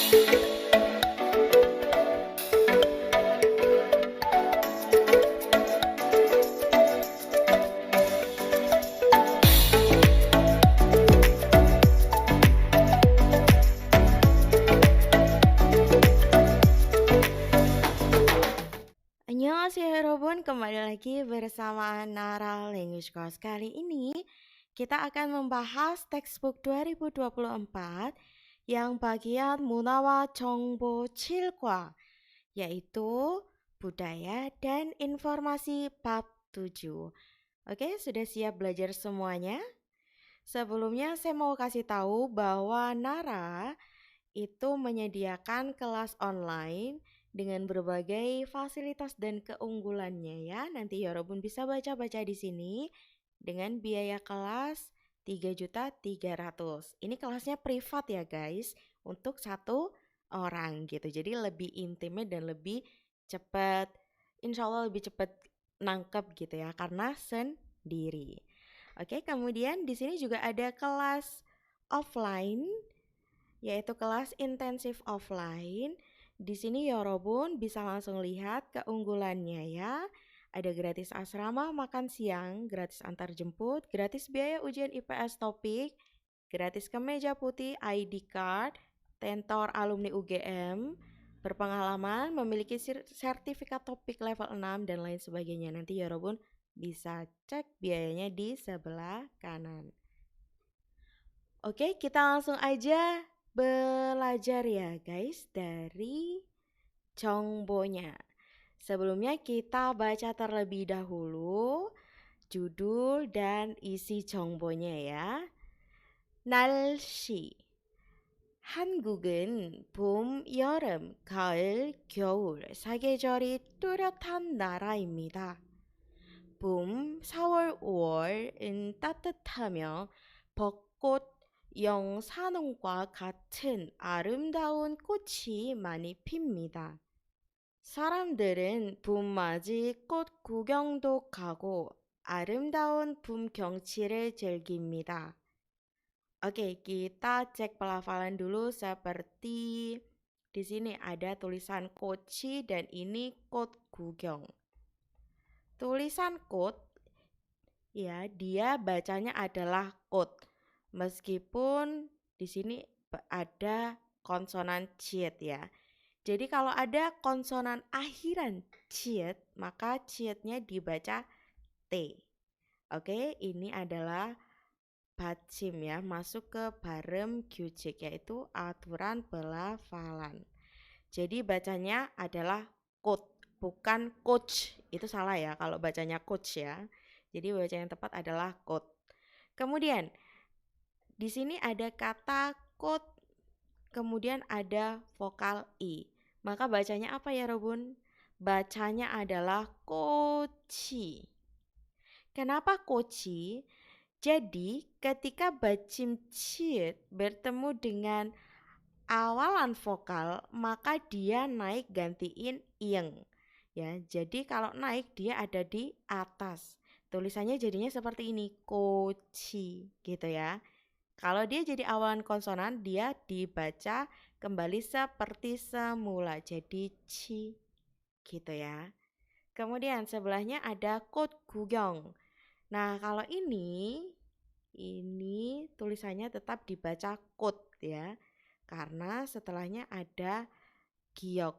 Annyeonghaseyo Yorobun, kembali lagi bersama Nara Language Course. Kali ini kita akan membahas textbook 2024 yang bagian Munawa Jongbo Chilkwa, yaitu Budaya dan Informasi bab 7. Oke, sudah siap belajar semuanya? Sebelumnya saya mau kasih tahu bahwa Nara itu menyediakan kelas online dengan berbagai fasilitas dan keunggulannya ya. Nanti Yorobun bisa baca-baca di sini dengan biaya kelas 3.300.000. Ini kelasnya privat ya guys, untuk satu orang gitu. Jadi lebih intimate dan lebih cepat. Insya Allah lebih cepat nangkep gitu ya, karena sendiri. Oke, kemudian di sini juga ada kelas offline, yaitu kelas intensif offline. Di sini Yorobun bisa langsung lihat keunggulannya ya. Ada gratis asrama makan siang, gratis antar jemput, gratis biaya ujian IPS topik, gratis kemeja putih, ID card, tentor alumni UGM, berpengalaman, memiliki sertifikat topik level 6 dan lain sebagainya. Nanti Yorobun bisa cek biayanya di sebelah kanan. Oke, kita langsung aja belajar ya guys dari Jongbonya. Sebelumnya kita baca terlebih dahulu judul dan isi Jongbonya ya. 날씨. 한국은 봄, 여름, 가을, 겨울 사계절이 뚜렷한 나라입니다. 봄, 4월, 5월은 따뜻하며 벚꽃, 영산홍과 같은 아름다운 꽃이 많이 핍니다. 사람들은 봄맞이 꽃 구경도 가고 아름다운 봄 경치를 즐깁니다. Oke, kita cek pelafalan dulu seperti di sini ada tulisan koci dan ini kot gugyong. Tulisan kot ya, dia bacanya adalah kot. Meskipun di sini ada konsonan ciet ya. Jadi kalau ada konsonan akhiran ciet, maka cietnya dibaca T. Oke, ini adalah 받침 ya, masuk ke barem gyujik, yaitu aturan pelafalan. Jadi bacanya adalah kot, bukan coach. Itu salah ya kalau bacanya coach ya. Jadi baca yang tepat adalah kot. Kemudian di sini ada kata kot, kemudian ada vokal i. Maka bacanya apa ya Robun? Bacanya adalah koci. Kenapa koci? Jadi ketika bacim ciet bertemu dengan awalan vokal, maka dia naik gantiin ing. Ya, jadi kalau naik dia ada di atas. Tulisannya jadinya seperti ini, koci gitu ya. Kalau dia jadi awalan konsonan, dia dibaca kembali seperti semula, jadi ci gitu ya. Kemudian sebelahnya ada kot gugyong. Nah, kalau ini tulisannya tetap dibaca kot ya. Karena setelahnya ada giok.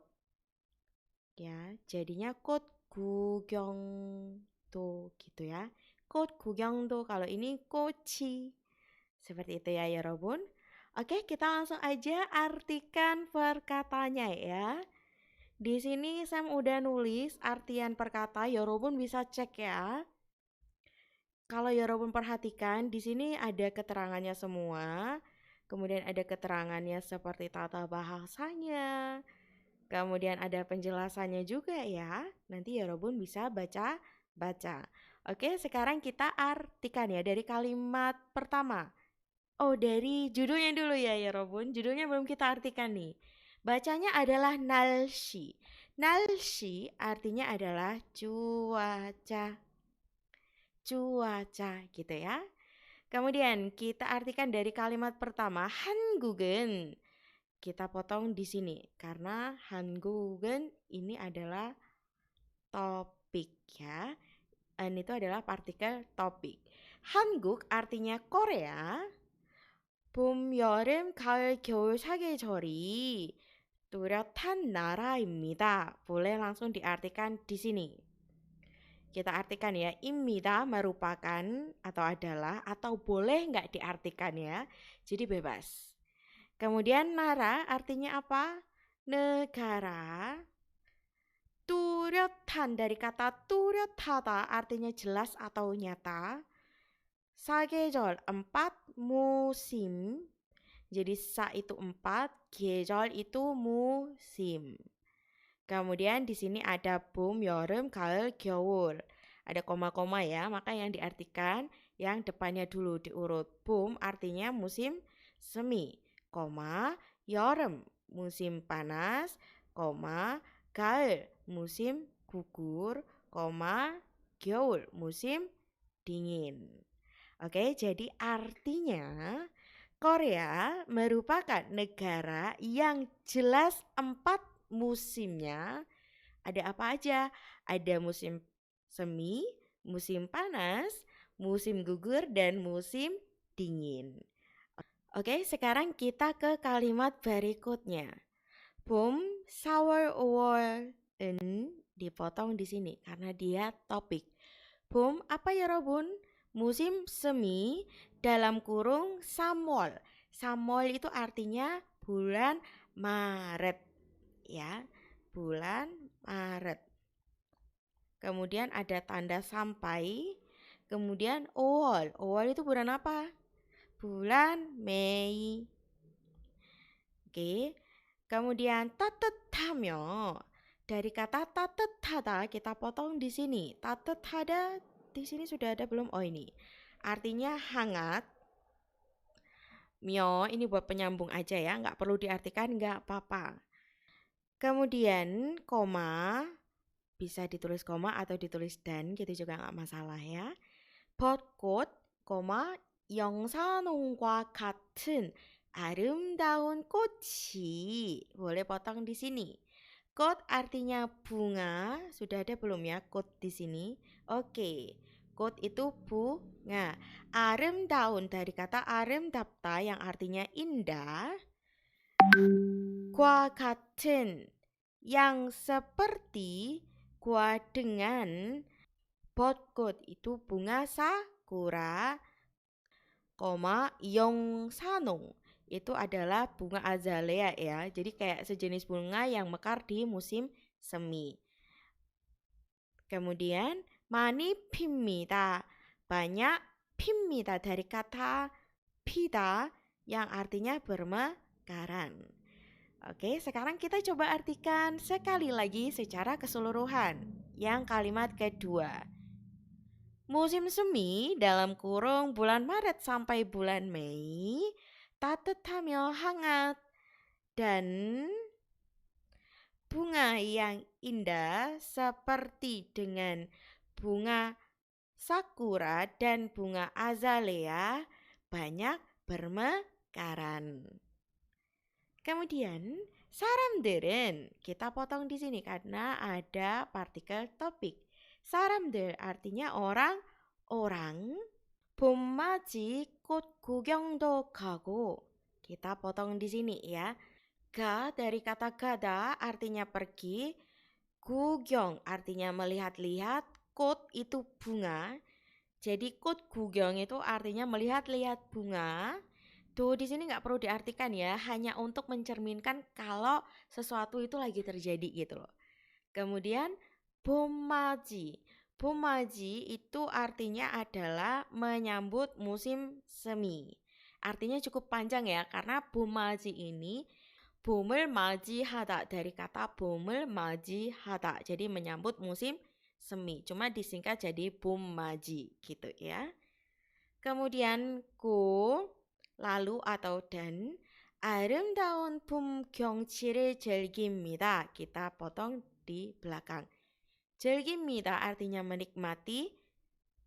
Ya, jadinya kot gugyong do gitu ya. Kot gugyong do, kalau ini koci. Seperti itu ya Yorobun. Oke, kita langsung aja artikan perkatanya ya. Di sini Sam udah nulis artian perkata, Yorobun bisa cek ya. Kalau Yorobun perhatikan, di sini ada keterangannya semua. Kemudian ada keterangannya seperti tata bahasanya. Kemudian ada penjelasannya juga ya. Nanti Yorobun bisa baca-baca. Oke, sekarang kita artikan ya dari kalimat pertama. Oh, dari judulnya dulu ya Yorobun. Judulnya belum kita artikan nih. Bacanya adalah nalshi. Nalshi artinya adalah cuaca. Cuaca gitu ya. Kemudian kita artikan dari kalimat pertama, 한국은. kita potong di sini karena 한국은 ini adalah topik ya. An itu adalah partikel topik. 한국 artinya Korea. 봄, 여름, 가을, 겨울 사계절이 뚜렷한 나라입니다. Boleh langsung diartikan di sini. Kita artikan ya, imida merupakan atau adalah atau boleh nggak diartikan ya. Jadi bebas. Kemudian nara artinya apa? Negara. 뚜렷한 dari kata 뚜렷하다 artinya jelas atau nyata. 사계절 4 musim. Jadi sa itu 4, 계절 itu musim. Kemudian di sini ada 봄, 여름, 가을, 겨울. Ada koma-koma ya, maka yang diartikan yang depannya dulu diurut. 봄 artinya musim semi, koma, 여름 musim panas, koma, 가을 musim gugur, koma, 겨울 musim dingin. Oke, jadi artinya Korea merupakan negara yang jelas 4 musimnya. Ada apa aja? Ada musim semi, musim panas, musim gugur, dan musim dingin. Oke, sekarang kita ke kalimat berikutnya. 봄, 4월, 5월은 dipotong di sini karena dia topik. 봄 apa ya Robun? Musim semi dalam kurung samol. Samol itu artinya bulan Maret ya. Bulan Maret. Kemudian ada tanda sampai. Kemudian owol. Owol itu bulan apa? Bulan Mei. Oke. Kemudian 따뜻하며. Dari kata 따뜻하다 kita potong di sini. 따뜻하다 di sini sudah ada belum? Oh ini. Artinya hangat. Myo ini buat penyambung aja ya, nggak perlu diartikan, nggak apa-apa. Kemudian koma bisa ditulis koma atau ditulis dan gitu juga nggak masalah ya. 벚꽃, koma 영산홍과 같은 아름다운 꽃이 boleh potong di sini. 꽃 artinya bunga, sudah ada belum ya 꽃 di sini? Oke. 꽃 itu bunga. 아름다운 dari kata 아름답다 yang artinya indah. 과 같은 yang seperti, 과 dengan, 벚꽃 itu bunga sakura, koma 영산홍 itu adalah bunga azalea ya. Jadi kayak sejenis bunga yang mekar di musim semi. Kemudian 많이 핍니다. banyak 핍니다 dari kata 피다 yang artinya bermekaran. Oke, sekarang kita coba artikan sekali lagi secara keseluruhan. Yang kalimat kedua. Musim semi dalam kurung bulan Maret sampai bulan Mei 따뜻하며 hangat dan bunga yang indah seperti dengan bunga sakura dan bunga azalea banyak bermekaran. Kemudian 사람들은 kita potong di sini karena ada partikel topik. 사람들 artinya orang. 봄맞이 꽃 구경도 가고. Kita potong di sini ya. Ga dari kata gada artinya pergi. 구경 artinya melihat-lihat. 꽃 itu bunga. Jadi 꽃 구경 itu artinya melihat-lihat bunga. Tuh di sini nggak perlu diartikan ya, hanya untuk mencerminkan kalau sesuatu itu lagi terjadi gitu loh. Kemudian 봄맞이. 봄맞이 itu artinya adalah menyambut musim semi. Artinya cukup panjang ya, karena 봄맞이 ini 봄을 맞이하다 dari kata 봄을 맞이하다. Jadi menyambut musim semi. Cuma disingkat jadi 봄맞이 gitu ya. Kemudian ku lalu atau dan 아름다운 봄 경치를 즐깁니다. Kita potong di belakang. 즐깁니다 artinya menikmati.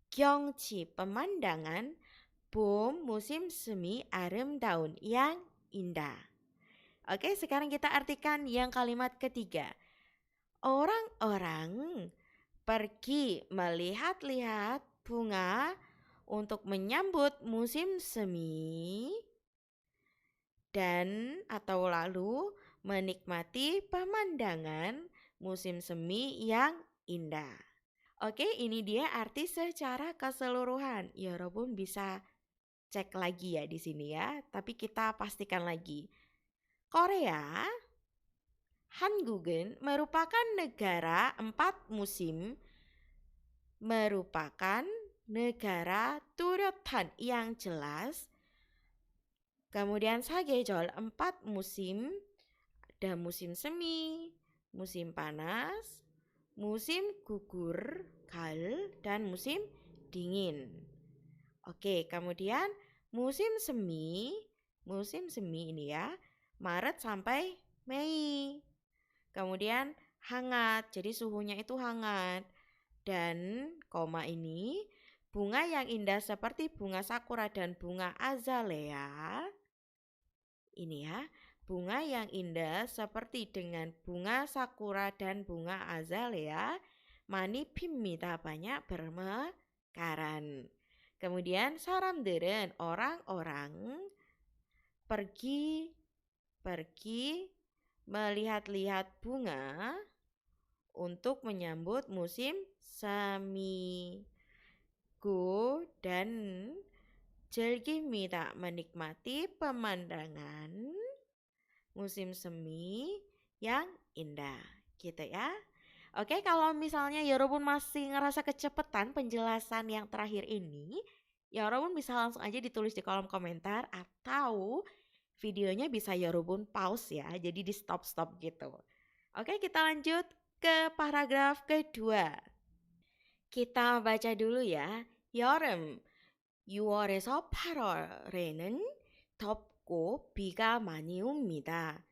경치 pemandangan. 봄 musim semi 아름다운 yang indah. Oke, sekarang kita artikan yang kalimat ketiga. Orang-orang pergi melihat-lihat bunga untuk menyambut musim semi dan atau lalu menikmati pemandangan musim semi yang indah. Oke, ini dia arti secara keseluruhan. Ya, Robun bisa cek lagi ya di sini ya, tapi kita pastikan lagi. Korea, Hangug은 merupakan negara 4 musim, merupakan negara 뚜렷한 yang jelas. Kemudian 사계절 4 musim, ada musim semi, musim panas, musim gugur, gaul, dan musim dingin. Oke, kemudian musim semi ini ya, Maret sampai Mei. Kemudian hangat, jadi suhunya itu hangat. Dan koma ini, bunga yang indah seperti bunga sakura dan bunga azalea. Ini ya, bunga yang indah seperti dengan bunga sakura dan bunga azalea, 많이 핍니다. banyak bermekaran. Kemudian 사람들은 orang-orang pergi melihat-lihat bunga untuk menyambut musim semi. Go dan 즐깁니다. menikmati pemandangan musim semi yang indah. Gitu ya. Oke, kalau misalnya Yorobun masih ngerasa kecepatan penjelasan yang terakhir ini, Yorobun bisa langsung aja ditulis di kolom komentar atau videonya bisa Yorobun pause ya, jadi di stop-stop gitu. Oke, kita lanjut ke paragraf kedua. Kita baca dulu ya. 여름, 6월에서 8월에는 덥고 비가 많이 옵니다.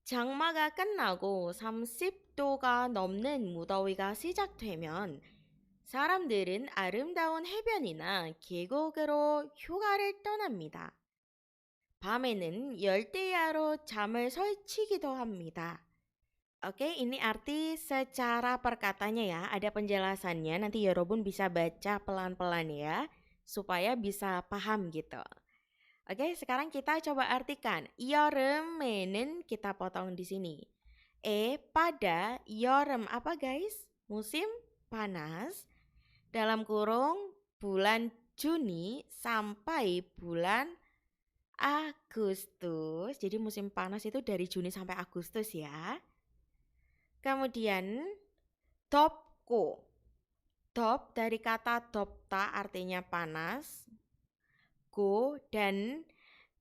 장마가 끝나고 30도가 넘는 무더위가 시작되면 사람들은 아름다운 해변이나 계곡으로 휴가를 떠납니다. 밤에는 열대야로 잠을 설치기도 합니다. Oke, ini arti secara perkatanya ya. Ada penjelasannya. Nanti Yorobun bisa baca pelan-pelan ya, supaya bisa paham gitu. Oke, sekarang kita coba artikan. 여름에는 kita potong di sini. Pada 여름 apa guys? Musim panas. Dalam kurung bulan Juni sampai bulan Agustus. Jadi musim panas itu dari Juni sampai Agustus ya. Kemudian 덥고. Dop dari kata 덥다 artinya panas. Go dan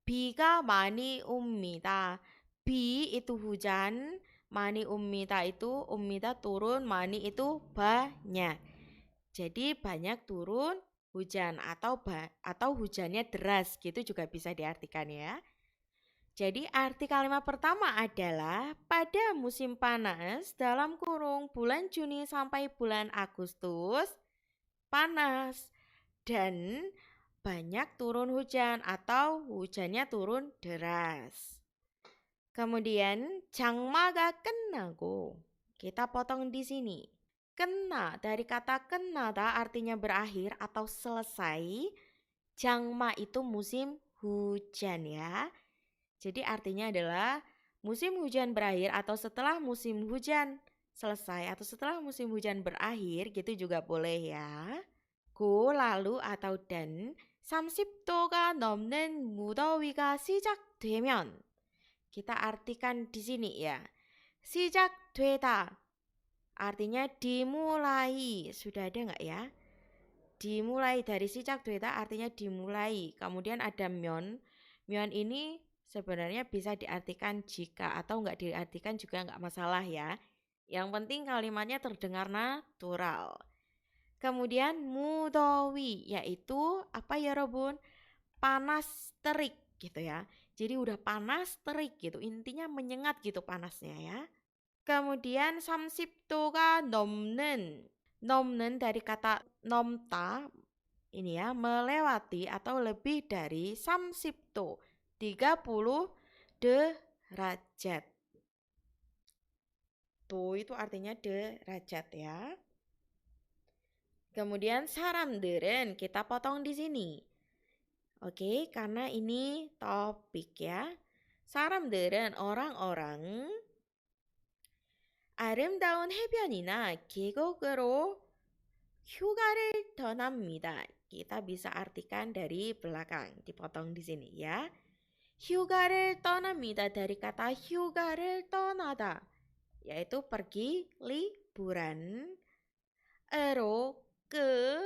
비가 많이 옵니다. 비 itu hujan, 많이 옵니다 itu 옵니다 turun, 많이 itu banyak. Jadi banyak turun hujan atau hujannya deras gitu juga bisa diartikan ya. Jadi arti kalimat pertama adalah pada musim panas dalam kurung bulan Juni sampai bulan Agustus panas dan banyak turun hujan atau hujannya turun deras. Kemudian 장마가 끝나고 kita potong di sini. Kena dari kata kenada artinya berakhir atau selesai. Jangma itu musim hujan ya. Jadi artinya adalah musim hujan berakhir atau setelah musim hujan selesai atau setelah musim hujan berakhir gitu juga boleh ya. Go lalu atau dan 30도가 넘는 무더위가 시작되면 kita artikan di sini ya. 시작되다 artinya dimulai. Sudah ada nggak ya? Dimulai dari 시작되다 artinya dimulai. Kemudian ada 면. 면 ini sebenarnya bisa diartikan jika atau nggak diartikan juga nggak masalah ya. Yang penting kalimatnya terdengar natural. Kemudian mudawi yaitu apa ya Robun? Panas terik gitu ya. Jadi udah panas terik gitu. Intinya menyengat gitu panasnya ya. Kemudian 30도가 넘는 dari kata nomta ini ya, melewati atau lebih dari 30 30 derajat. derajat. Do itu artinya derajat ya. Kemudian 사람들은 kita potong di sini. Oke, karena ini topik ya. 사람들은 orang-orang 아름다운 해변이나 계곡으로 휴가를 떠납니다. Kita bisa artikan dari belakang, dipotong di sini ya. 휴가를 떠납니다 dari kata 휴가를 떠나다, yaitu pergi liburan. Ero ke,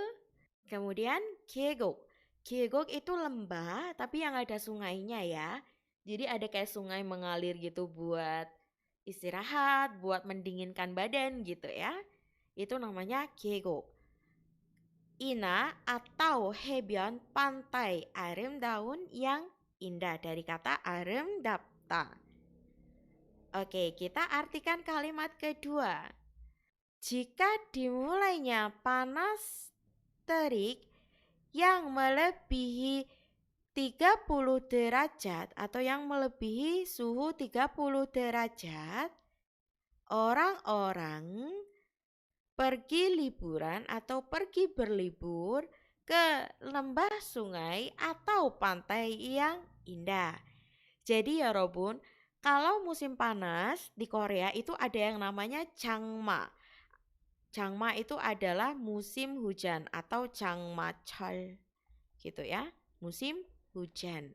kemudian 계곡. 계곡 itu lembah tapi yang ada sungainya ya. Jadi ada kayak sungai mengalir gitu buat istirahat, buat mendinginkan badan gitu ya. Itu namanya 계곡. Ina atau 해변 pantai 아름다운 yang indah dari kata 아름답다. Oke, kita artikan kalimat kedua. Jika dimulainya panas terik yang melebihi 30 derajat atau yang melebihi suhu 30 derajat, orang-orang pergi liburan atau pergi berlibur ke lembah sungai atau pantai yang indah. Jadi ya Robun, kalau musim panas di Korea itu ada yang namanya 장마. 장마 itu adalah musim hujan atau 장마철 gitu ya, musim hujan.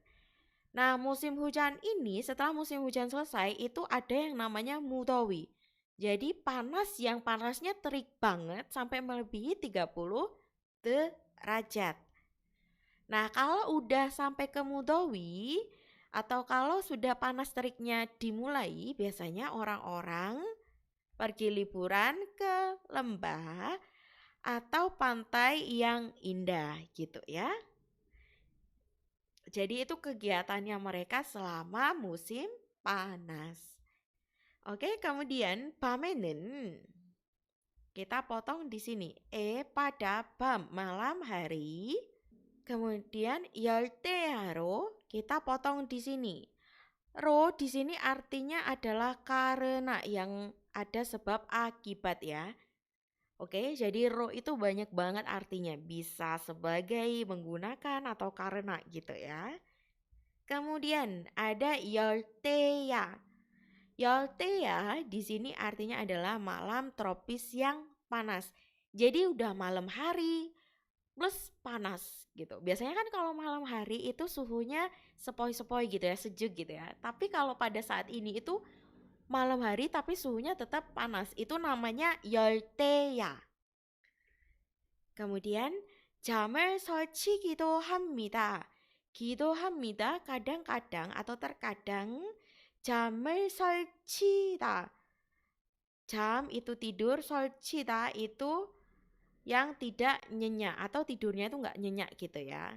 Nah, musim hujan ini setelah musim hujan selesai itu ada yang namanya mudowi. Jadi panas yang panasnya terik banget sampai melebihi 30 derajat. Nah, kalau udah sampai ke mudowi atau kalau sudah panas teriknya dimulai, biasanya orang-orang pergi liburan ke lembah atau pantai yang indah gitu ya. Jadi itu kegiatannya mereka selama musim panas. Oke, kemudian 밤에는 kita potong di sini. Pada malam hari. Kemudian 열대야로 kita potong di sini. Ro di sini artinya adalah karena, yang ada sebab akibat ya. Oke, jadi ro itu banyak banget artinya. Bisa sebagai, menggunakan, atau karena gitu ya. Kemudian ada 열대야. 열대야 di sini artinya adalah malam tropis yang panas. Jadi udah malam hari plus panas gitu. Biasanya kan kalau malam hari itu suhunya sepoi-sepoi gitu ya, sejuk gitu ya. Tapi kalau pada saat ini itu malam hari tapi suhunya tetap panas. Itu namanya 열대야. Kemudian 잠을 설치기도 합니다. 기도합니다. kadang-kadang atau terkadang. 잠을 설치다. Jam itu tidur, 설치다 itu yang tidak nyenyak atau tidurnya itu nggak nyenyak gitu ya.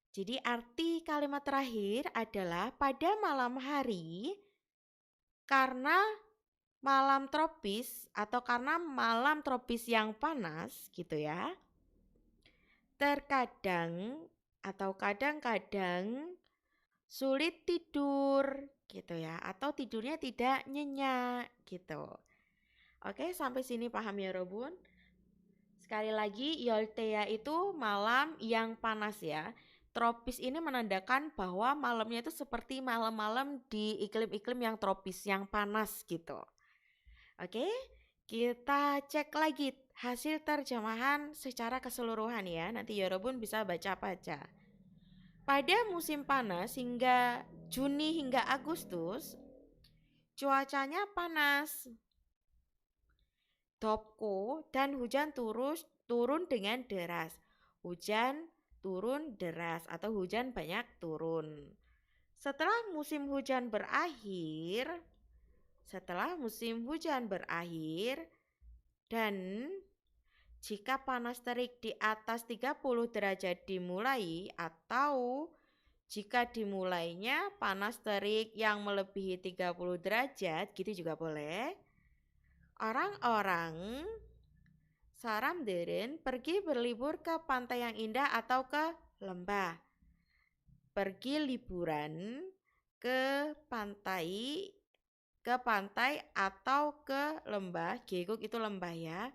Jadi arti kalimat terakhir adalah pada malam hari karena malam tropis atau karena malam tropis yang panas gitu ya. Terkadang atau kadang-kadang sulit tidur gitu ya, atau tidurnya tidak nyenyak gitu. Oke, sampai sini paham ya Robun? Sekali lagi, 열대야 itu malam yang panas ya. Tropis ini menandakan bahwa malamnya itu seperti malam-malam di iklim-iklim yang tropis, yang panas gitu. Oke, kita cek lagi hasil terjemahan secara keseluruhan ya. Nanti Yorobun bisa baca-baca. Pada musim panas hingga Juni hingga Agustus, cuacanya panas, 덥고, dan hujan turun dengan deras. Hujan turun deras atau hujan banyak turun. Setelah musim hujan berakhir dan jika panas terik di atas 30 derajat dimulai, atau jika dimulainya panas terik yang melebihi 30 derajat, gitu juga boleh. Orang-orang 사람들은 pergi berlibur ke pantai yang indah atau ke lembah. Pergi liburan ke pantai, atau ke lembah. Geguk itu lembah ya.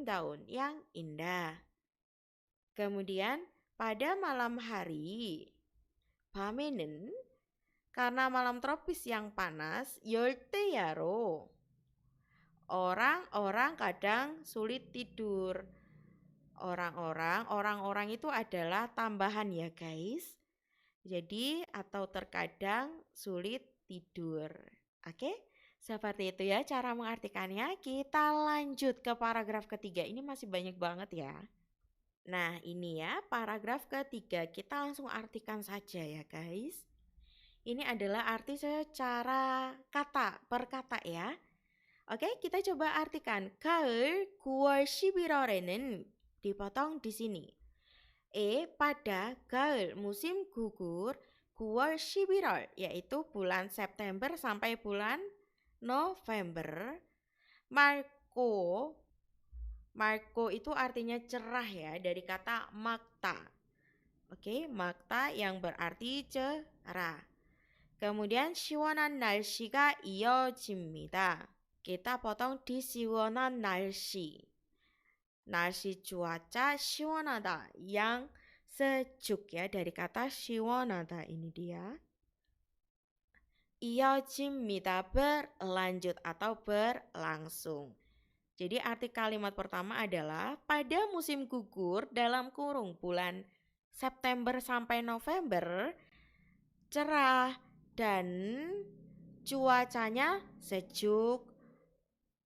Daun yang indah. Kemudian pada malam hari, 밤에는 karena malam tropis yang panas, 열대야로 orang-orang kadang sulit tidur. Orang-orang itu adalah tambahan ya guys. Jadi atau terkadang sulit tidur. Oke? Seperti itu ya cara mengartikannya. Kita lanjut ke paragraf ketiga. Ini masih banyak banget ya. Nah, ini ya paragraf ketiga. Kita langsung artikan saja ya guys. Ini adalah arti secara kata per kata ya. Oke, kita coba artikan. 가을 9월 11월에는 dipotong di sini. Pada gaul musim gugur 9월 11월 yaitu bulan September sampai bulan November. Marco itu artinya cerah ya dari kata makta. Oke, makta yang berarti cerah. Kemudian 시원한 날씨가 이어집니다. Kita potong di 시원한 날씨. 날씨 cuaca 시원하다 yang sejuk ya dari kata 시원하다 ini dia. 이어집니다 berlanjut atau berlangsung. Jadi arti kalimat pertama adalah pada musim gugur dalam kurung bulan September sampai November cerah dan cuacanya sejuk.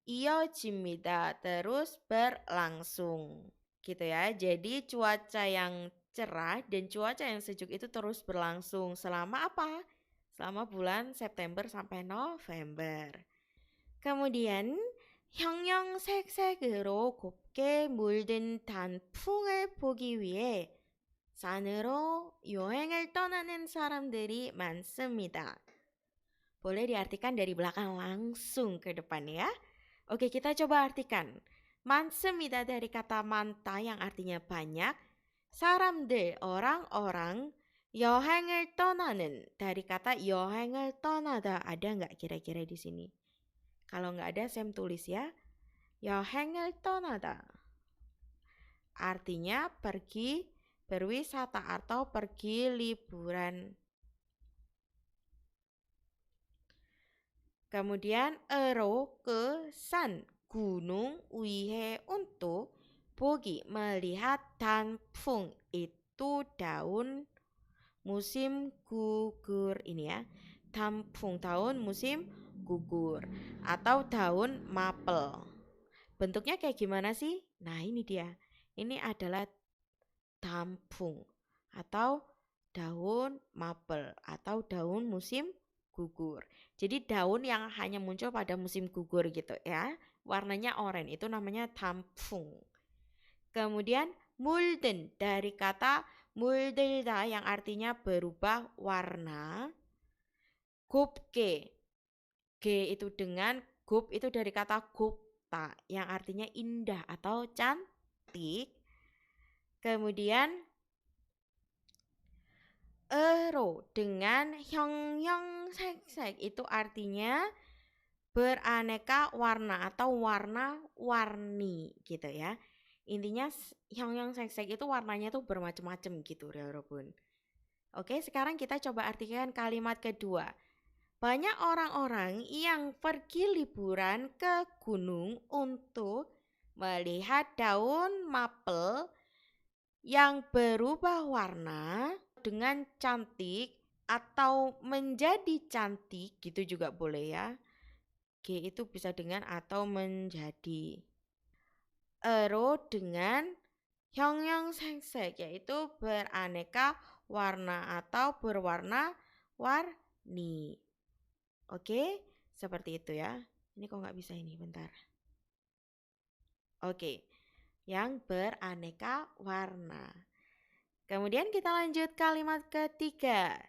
이어집니다. terus berlangsung. Gitu ya. Jadi cuaca yang cerah dan cuaca yang sejuk itu terus berlangsung selama apa? Selama bulan September sampai November. kemudian 형형색색으로 곱게 물든 단풍을 보기 위해 산으로 여행을 떠나는 사람들이 많습니다. Boleh diartikan dari belakang langsung ke depan ya. Oke, kita coba artikan. 많습니다 dari kata 많다 yang artinya banyak. 사람들, orang-orang. 여행을 떠나는 dari kata 여행을 떠나다. Ada nggak kira-kira di sini? Kalau nggak ada, Sam tulis ya. 여행을 떠나다. Artinya pergi berwisata atau pergi liburan. Kemudian ke san gunung 위에 untuk bogi melihat 단풍 itu daun musim gugur ini ya. 단풍 daun musim gugur atau daun mapel. Bentuknya kayak gimana sih? Nah, ini dia. Ini adalah 단풍 atau daun mapel atau daun musim gugur. Jadi daun yang hanya muncul pada musim gugur gitu ya. Warnanya oranye itu namanya 단풍. Kemudian 물든 dari kata 물들다 yang artinya berubah warna. 곱게. G itu dengan, 곱 itu dari kata 곱다 yang artinya indah atau cantik. Kemudian dengan 형형색색 itu artinya beraneka warna atau warna-warni gitu ya. Intinya 형형색색 itu warnanya tuh bermacam-macam gitu ya walaupun. Oke, sekarang kita coba artikan kalimat kedua. Banyak orang-orang yang pergi liburan ke gunung untuk melihat daun mapel yang berubah warna dengan cantik atau menjadi cantik gitu juga boleh ya. G itu bisa dengan atau menjadi. Dengan 형형색색 yaitu beraneka warna atau berwarna-warni. Oke, seperti itu ya. Ini kok nggak bisa ini, bentar. Oke, yang beraneka warna. Kemudian kita lanjut kalimat ketiga.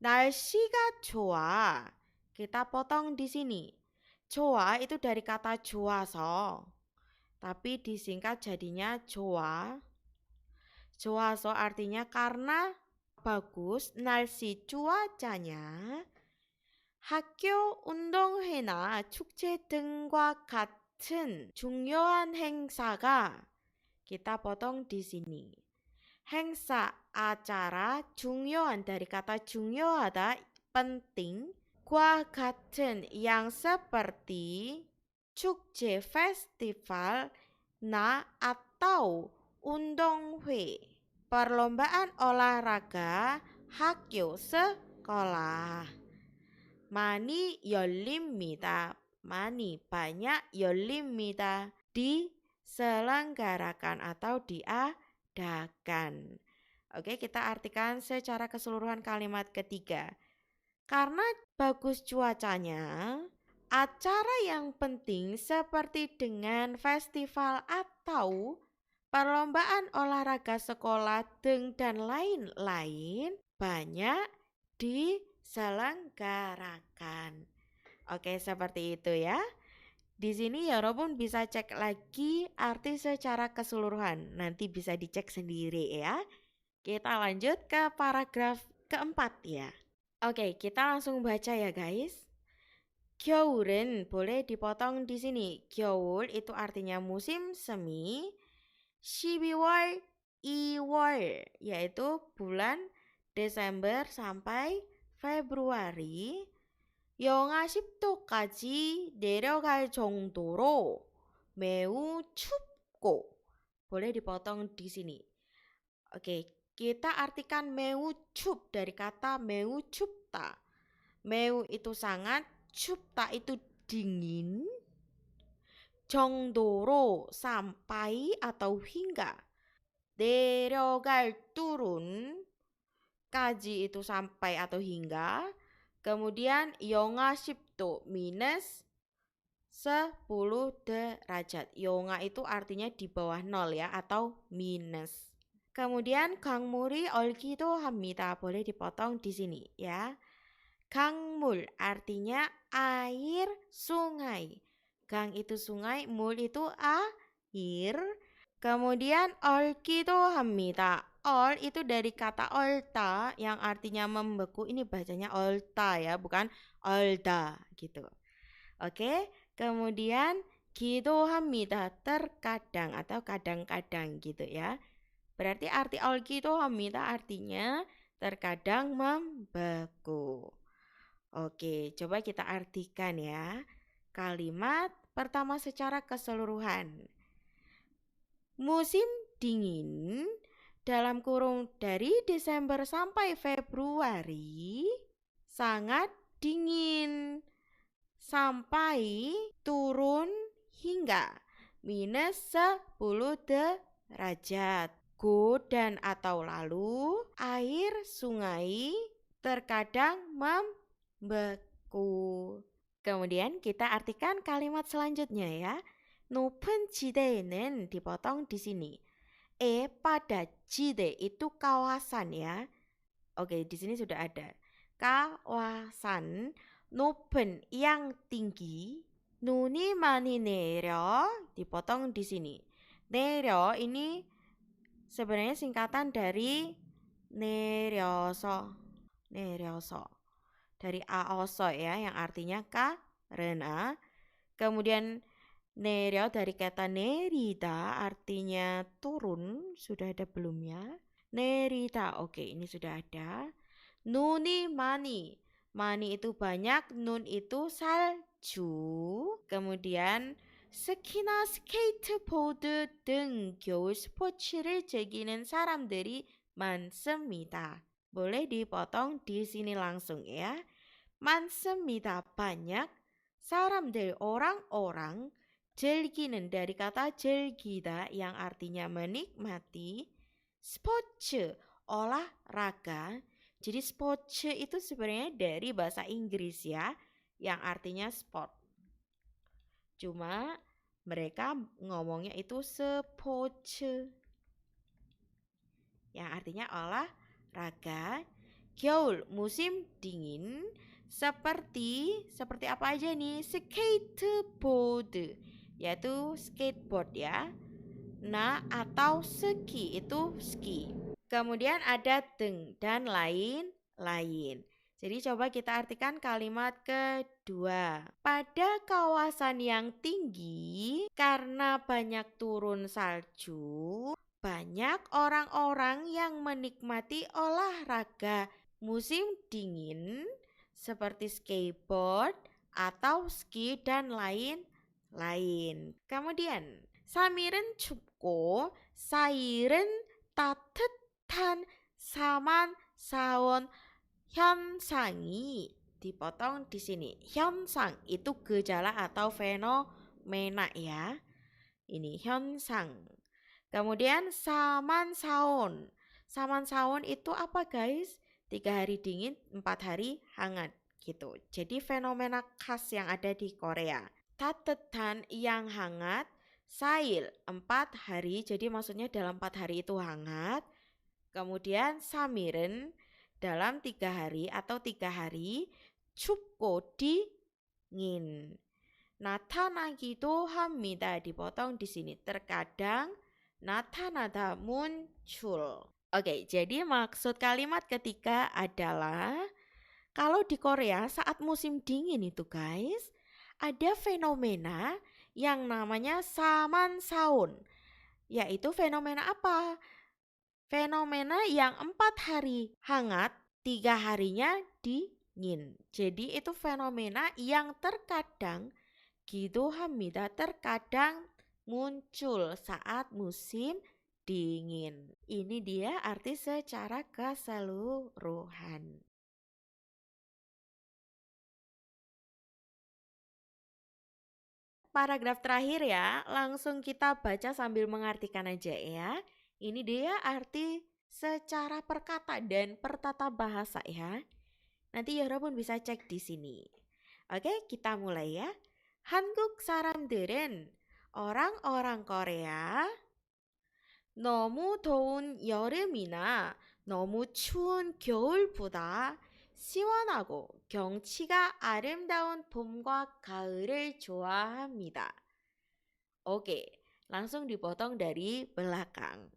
날씨가 좋아. Kita potong di sini. 좋아 itu dari kata 좋아서. Tapi disingkat jadinya 좋아. 좋아서 artinya karena bagus, 날씨 cuacanya. 학교 운동회나 축제 등과 같은 중요한 행사가 kita potong di sini. Hengsa acara 중요한 dari kata 중요하다 penting. Kwa 같은 yang seperti 축제 festival na atau 운동회 perlombaan olahraga 학교 sekolah. 많이 열립니다. 많이 banyak 열립니다. Diselenggarakan atau diadakan. Oke, kita artikan secara keseluruhan kalimat ketiga. Karena bagus cuacanya, acara yang penting seperti dengan festival atau perlombaan olahraga sekolah dan lain-lain banyak diselenggarakan. Oke, seperti itu ya. Di sini 여러분 bisa cek lagi arti secara keseluruhan. Nanti bisa dicek sendiri ya. Kita lanjut ke paragraf keempat ya. Oke, kita langsung baca ya guys. 겨울은 boleh dipotong di sini. 겨울 itu artinya musim semi. 12월, 2월 yaitu bulan Desember sampai Februari. 영하 10도까지 내려갈 정도로 매우 춥고. Boleh dipotong di sini. Oke, kita artikan 매우 춥 dari kata 매우 춥다. 매우 itu sangat, 춥다 itu dingin. 정도로 sampai atau hingga. 내려갈 turun, kaji itu sampai atau hingga. Kemudian 영하 10도 minus 10 derajat. 영하 itu artinya di bawah 0 ya atau minus. Kemudian 강물이 얼기도 합니다. Boleh dipotong di sini ya. 강물 artinya air sungai. 강 itu sungai, 물 itu air. Kemudian 얼기도 합니다. Ol itu dari kata olta yang artinya membeku. Ini bacanya olta ya, bukan olda gitu. Oke, kemudian 기도합니다. terkadang atau kadang-kadang gitu ya. Berarti arti 얼기도합니다 artinya terkadang membeku. Oke, coba kita artikan ya. Kalimat pertama secara keseluruhan. Musim dingin dalam kurung dari Desember sampai Februari sangat dingin sampai turun hingga minus 10 derajat. Go dan atau lalu air sungai terkadang membeku. Kemudian kita artikan kalimat selanjutnya ya. 높은 지대에는 dipotong di sini. Pada jide itu kawasan ya. Oke, di sini sudah ada. Kawasan 높은 yang tinggi. 눈이 많이 내려 dipotong di sini. 내려 ini sebenarnya singkatan dari 내려서. Dari aoso ya yang artinya karena. Kemudian 내려 dari kata 내리다 artinya turun. Sudah ada belum ya? 내리다. Oke, ini sudah ada. 눈이 많이. 많이 itu banyak. 눈 itu salju. Kemudian 스키나 스케이트보드 등 겨울 스포츠를 즐기는 사람들이 많습니다. Boleh dipotong di sini langsung ya. 많습니다. banyak. 사람들 orang-orang. 즐기는 dari kata 즐기다 yang artinya menikmati. 스포츠 olahraga. Jadi 스포츠 itu sebenarnya dari bahasa Inggris ya, yang artinya sport. Cuma mereka ngomongnya itu 스포츠. Yang artinya olahraga. 겨울 musim dingin. Seperti apa aja nih? Skateboard, yaitu skateboard ya. Nah, atau ski itu ski. Kemudian ada dan lain-lain. Jadi coba kita artikan kalimat kedua. Pada kawasan yang tinggi, karena banyak turun salju, banyak orang-orang yang menikmati olahraga musim dingin seperti skateboard atau ski dan lain-lain. Kemudian, 사밀은 춥고 사일은 따뜻한 사만사원 현상이 dipotong di sini. 현상 itu gejala atau fenomena ya. Ini 현상. Kemudian 사만사온. 사만사온 itu apa guys? 3 hari dingin, 4 hari hangat gitu. Jadi fenomena khas yang ada di Korea. 따뜻한 yang hangat, sail 4 hari. Jadi maksudnya dalam 4 hari itu hangat. Kemudian 사밀은 dalam 3 hari atau 3 hari, 춥고 dingin. 나타나기도 합니다. Dipotong di sini. Terkadang, 나타나다 muncul. Oke, jadi maksud kalimat ketiga adalah kalau di Korea saat musim dingin itu guys, ada fenomena yang namanya 사만사온. Yaitu fenomena apa? Fenomena yang 4 hari hangat, 3 harinya dingin. Jadi itu fenomena yang terkadang 기도합니다. terkadang muncul saat musim dingin. Ini dia arti secara keseluruhan. Paragraf terakhir ya, langsung kita baca sambil mengartikan aja ya. Ini dia arti secara perkata dan pertata bahasa ya. Nanti 여러분 bisa cek di sini. Oke, kita mulai ya. 한국 사람들은 orang-orang Korea 너무 더운 여름이나 너무 추운 겨울보다 시원하고 경치가 아름다운 봄과 가을을 좋아합니다. Oke, langsung dipotong dari belakang.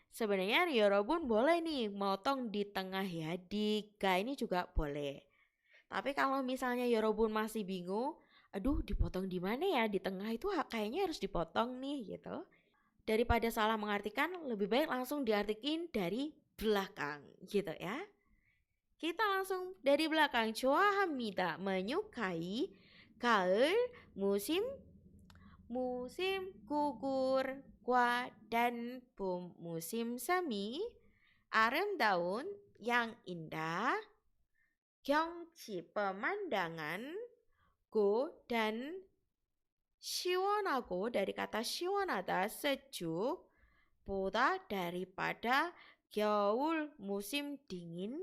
Sebenarnya 여러분 boleh nih motong di tengah ya, di ga ini juga boleh. Tapi kalau misalnya 여러분 masih bingung, aduh dipotong di mana ya, di tengah itu kayaknya harus dipotong nih gitu. Daripada salah mengartikan, lebih baik langsung diartikin dari belakang gitu ya. Kita langsung dari belakang. 좋아합니다. menyukai. 가을 musim gugur dan 봄 musim semi. 아름다운 yang indah. 경치 pemandangan. 고 dan 시원하고 dari kata 시원하다 sejuk. 보다 daripada 겨울 musim dingin.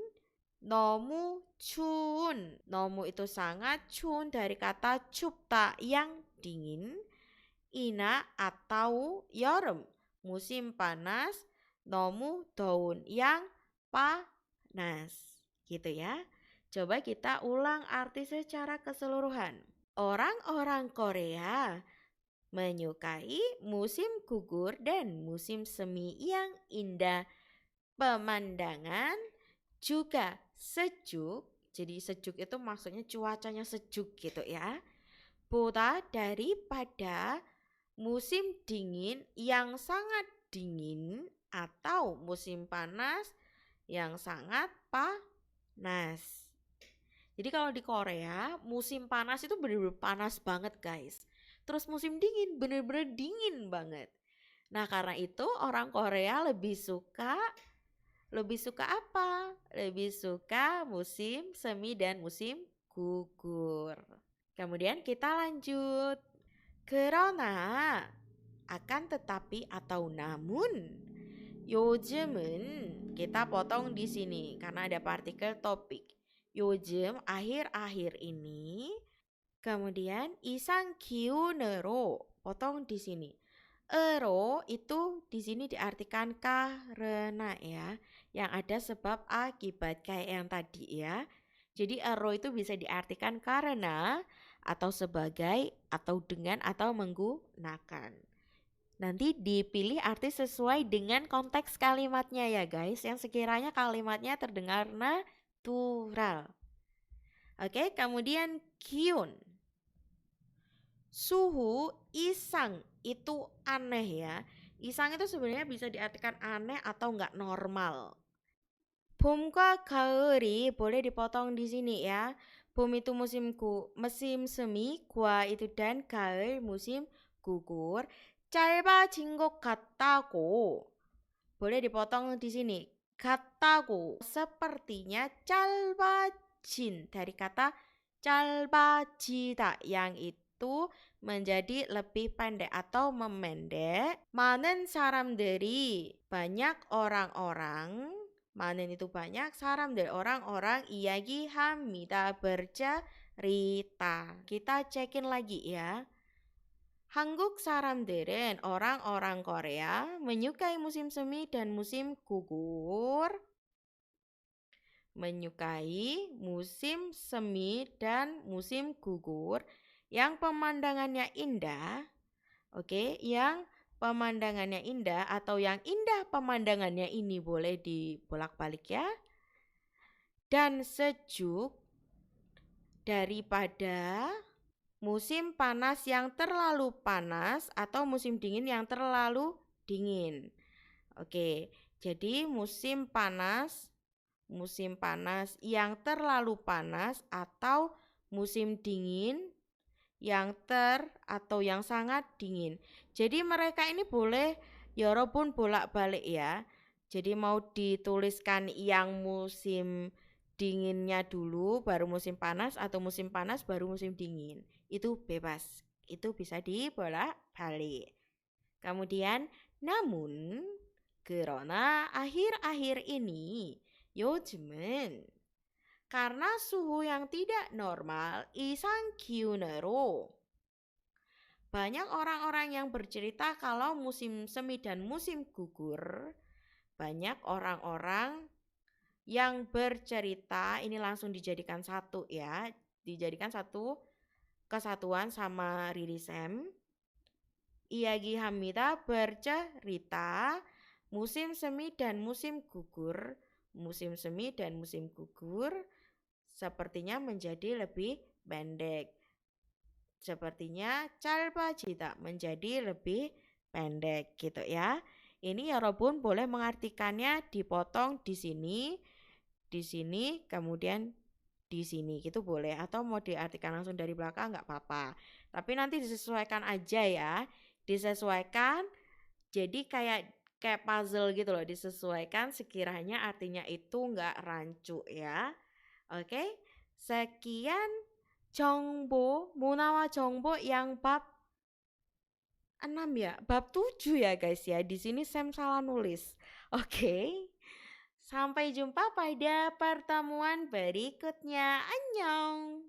너무 추운. 너무 itu sangat, 추운 dari kata 춥다 yang dingin. Ina atau 여름 musim panas. 너무 더운 yang panas. Gitu ya. Coba kita ulang arti secara keseluruhan. Orang-orang Korea menyukai musim gugur dan musim semi yang indah. Pemandangan juga sejuk. Jadi sejuk itu maksudnya cuacanya sejuk gitu ya. Boda daripada musim dingin yang sangat dingin atau musim panas yang sangat panas. Jadi kalau di Korea musim panas itu benar-benar panas banget guys. Terus musim dingin benar-benar dingin banget. Nah karena itu orang Korea lebih suka apa? Lebih suka musim semi dan musim gugur. Kemudian kita lanjut. 그러나 akan tetapi atau namun 요즘은 kita potong di sini karena ada partikel topik. 요즘 akhir-akhir ini. Kemudian 이상 기온으로 potong di sini. Ero itu di sini diartikan karena ya, yang ada sebab akibat kayak yang tadi ya. Jadi ero itu bisa diartikan karena atau sebagai atau dengan atau menggunakan. Nanti dipilih arti sesuai dengan konteks kalimatnya ya guys, yang sekiranya kalimatnya terdengar natural. Oke, kemudian 기온. Suhu isang itu aneh ya. Isang itu sebenarnya bisa diartikan aneh atau nggak normal. 봄과 가을이 boleh dipotong di sini ya. 봄 itu musim semi, gua itu dan 가을 musim gugur. 짧아진 것 같다고. boleh dipotong di sini. 같다고 sepertinya 짧아진 dari kata 짧아지다 yang itu menjadi lebih pendek atau memendek. 많은 사람들이 banyak orang-orang 많은 itu banyak, 사람들 orang-orang 이야기합니다. bercerita. Kita cekin lagi ya. 한국 사람들은 orang-orang Korea menyukai musim semi dan musim gugur. Menyukai musim semi dan musim gugur yang pemandangannya indah. Oke, yang pemandangannya indah atau yang indah pemandangannya ini boleh dibolak-balik ya. Dan sejuk daripada musim panas yang terlalu panas atau musim dingin yang terlalu dingin. Oke, jadi musim panas yang terlalu panas atau musim dingin yang atau yang sangat dingin. Jadi mereka ini boleh 여러분 bolak-balik ya. Jadi mau dituliskan yang musim dinginnya dulu baru musim panas atau musim panas baru musim dingin. Itu bebas. Itu bisa dibolak-balik. Kemudian namun 그러나 akhir-akhir ini 요즘은 karena suhu yang tidak normal, 이상 기온으로 banyak orang-orang yang bercerita kalau musim semi dan musim gugur, banyak orang-orang yang bercerita, ini langsung dijadikan satu ya, dijadikan satu kesatuan sama Riri Sam. 이야기합니다, bercerita, musim semi dan musim gugur, musim semi dan musim gugur, sepertinya menjadi lebih pendek. Sepertinya 짧아지다 menjadi lebih pendek gitu ya. Ini 여러분 boleh mengartikannya dipotong di sini, kemudian di sini gitu boleh. Atau mau diartikan langsung dari belakang nggak apa-apa. Tapi nanti disesuaikan aja ya. Disesuaikan jadi kayak puzzle gitu loh. Disesuaikan sekiranya artinya itu nggak rancu ya. Oke, sekian 정보, 문화와 정보 yang bab 6 ya, bab 7 ya guys ya. Di sini Sam salah nulis. Oke. Sampai jumpa pada pertemuan berikutnya. Annyeong.